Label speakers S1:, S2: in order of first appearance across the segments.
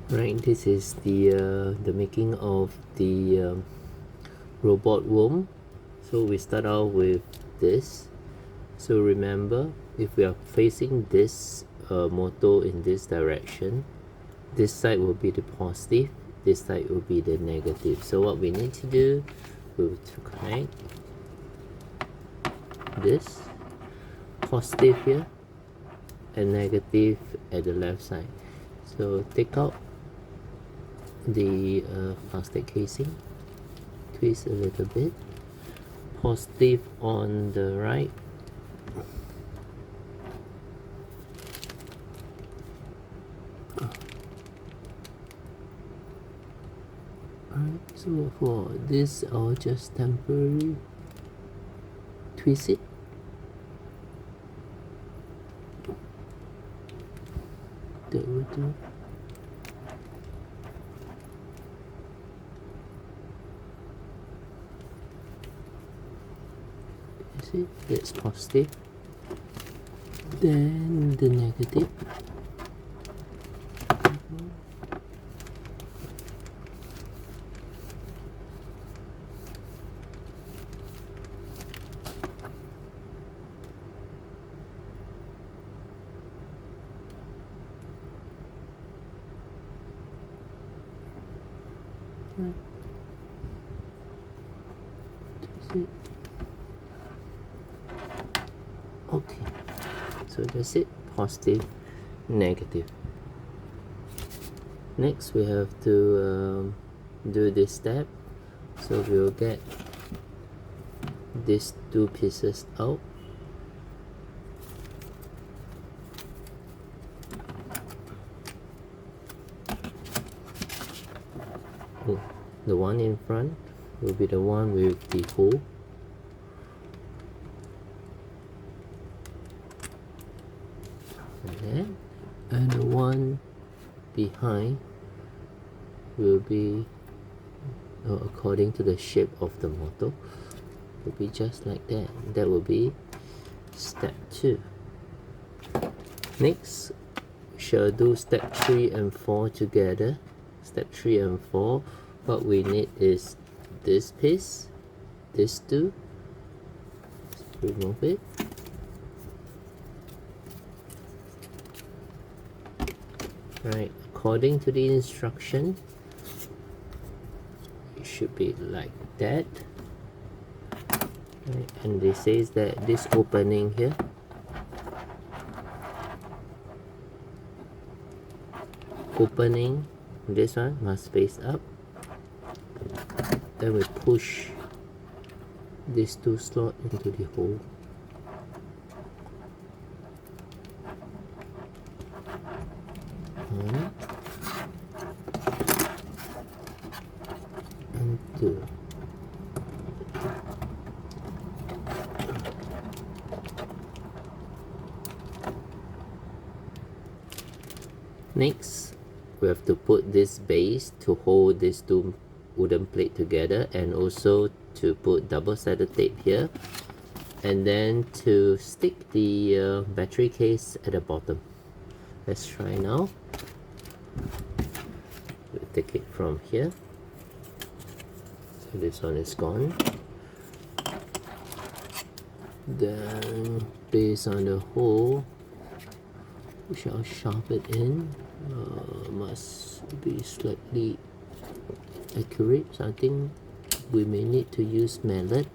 S1: Right, this is the making of the robot worm. So we start out with this. So remember, if we are facing this motor in this direction, this side will be the positive, this side will be the negative. So what we need to do is to connect this positive here and negative at the left side. So take out the plastic casing, twist a little bit, positive on the right, alright. So for this I'll just temporarily twist it. That will do. See, that's positive. Then the negative. Okay, so that's it, positive, negative. Next we have to do this step. So we'll get these two pieces out. The one in front will be the one with the hole. And the one behind will be, according to the shape of the motor, will be just like that. That will be step 2. Next, we shall do step 3 and 4 together. Step 3 and 4, what we need is this piece, this two. Remove it. Right, according to the instruction, it should be like that. Right, and it says that this opening here this one must face up. Then we push these two slots into the hole. One and two. Next, we have to put this base to hold these two wooden plate together, and also to put double-sided tape here, and then to stick the battery case at the bottom. Let's try now. We'll take it from here. So this one is gone. Then based on the hole, we shall sharp it in. Must be slightly accurate, so I think we may need to use mallet.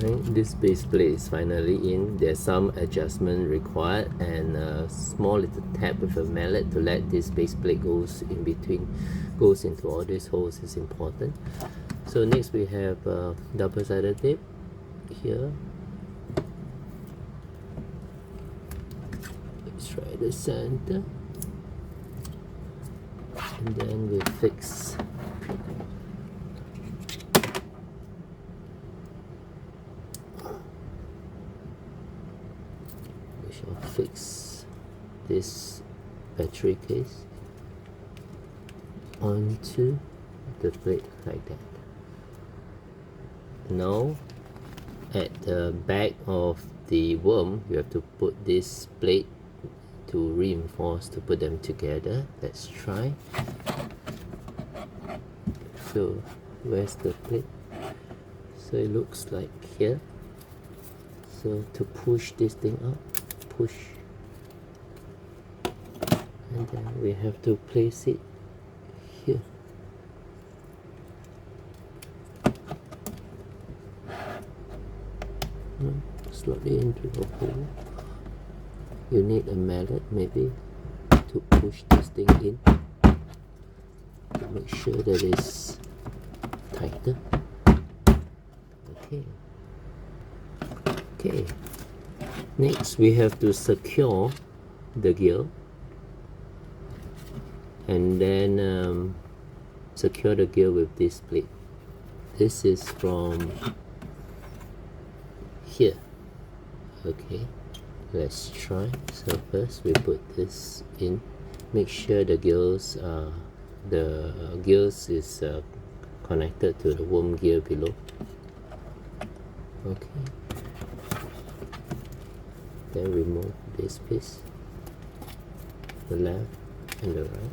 S1: Right, this base plate is finally in. There's some adjustment required, and a small little tap with a mallet to let this base plate goes in between, goes into all these holes is important. So next we have double-sided tape here. Let's try the center, and then we fix fix this battery case onto the plate like that. Now at the back of the worm, you have to put this plate to reinforce to put them together. Let's try. So where's the plate? So it looks like here. So to push this thing up, push, and then we have to place it here. Slowly into the hole. You need a mallet maybe to push this thing in to make sure that it's tighter. Okay, next we have to secure the gear, and then secure the gear with this plate. This is from here. Okay, let's try. So first we put this in. Make sure the gears is connected to the worm gear below. Okay, then remove this piece, the left and the right.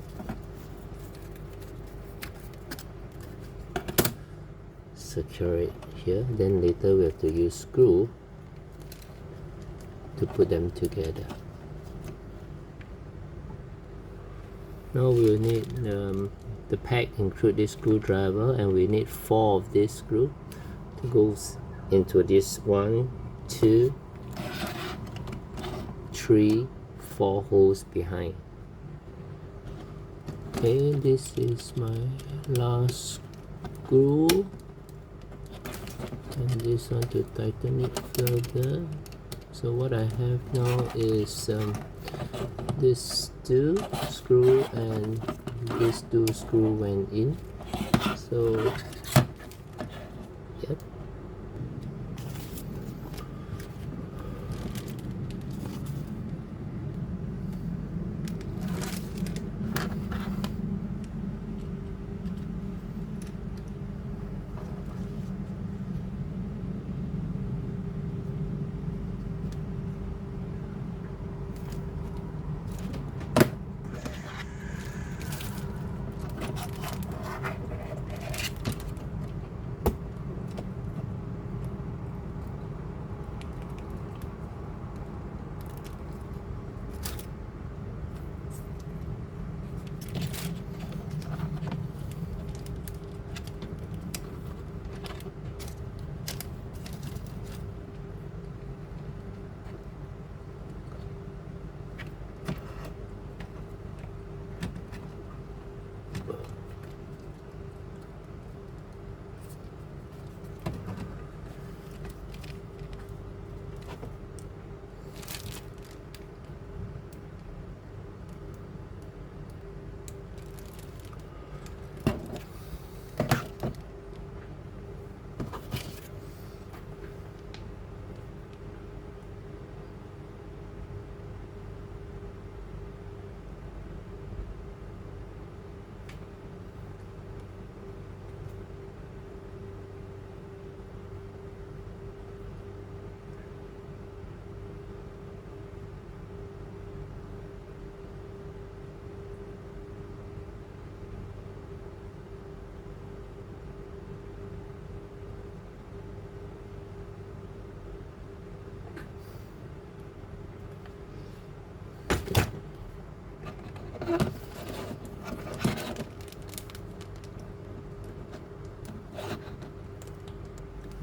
S1: Secure it here. Then later we have to use screw to put them together. Now we'll need the pack include this screwdriver, and we need 4 of this screw to go into this 1, 2, 3, 4 holes behind. Okay, this is my last screw, and this one to tighten it further. So what I have now is this 2 screw and this 2 screw went in. So yep.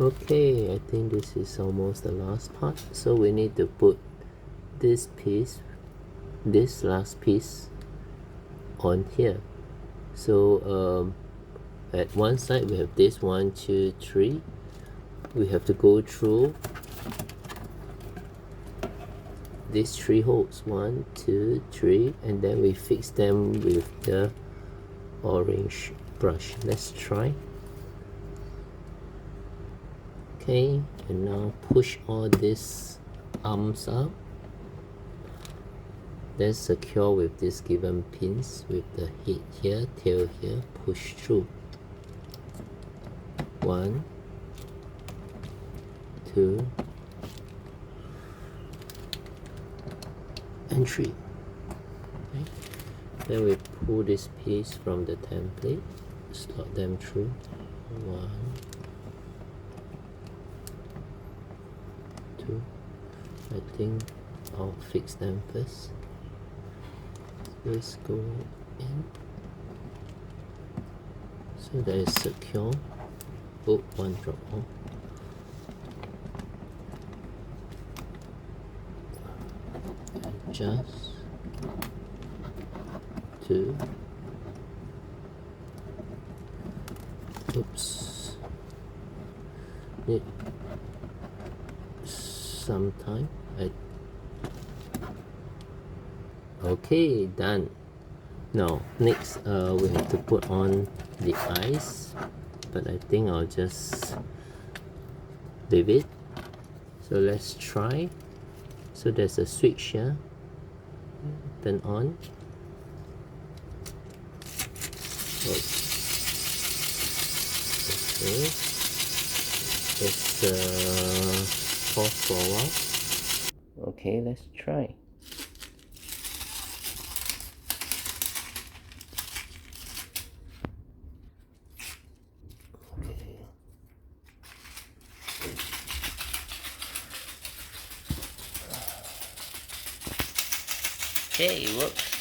S1: Okay, I think this is almost the last part. So we need to put this piece, this last piece on here. So at one side we have this 1, 2, 3. We have to go through these 3 holes, 1, 2, 3, and then we fix them with the orange brush. Let's try. Okay, and now push all these arms up, then secure with these given pins with the head here, tail here, push through. 1, 2, and 3. Then we pull this piece from the template, slot them through. 1, 2. I think I'll fix them first. Let's go in. So that is secure. Oh, one drop off. Adjust. 2. Oops. Need some time. Okay, done. Now next we have to put on the eyes, but I think I'll just leave it. So let's try. So there's a switch here. Turn on. Oops. Okay. Let's pause for a while. Okay, let's try. Okay, it works.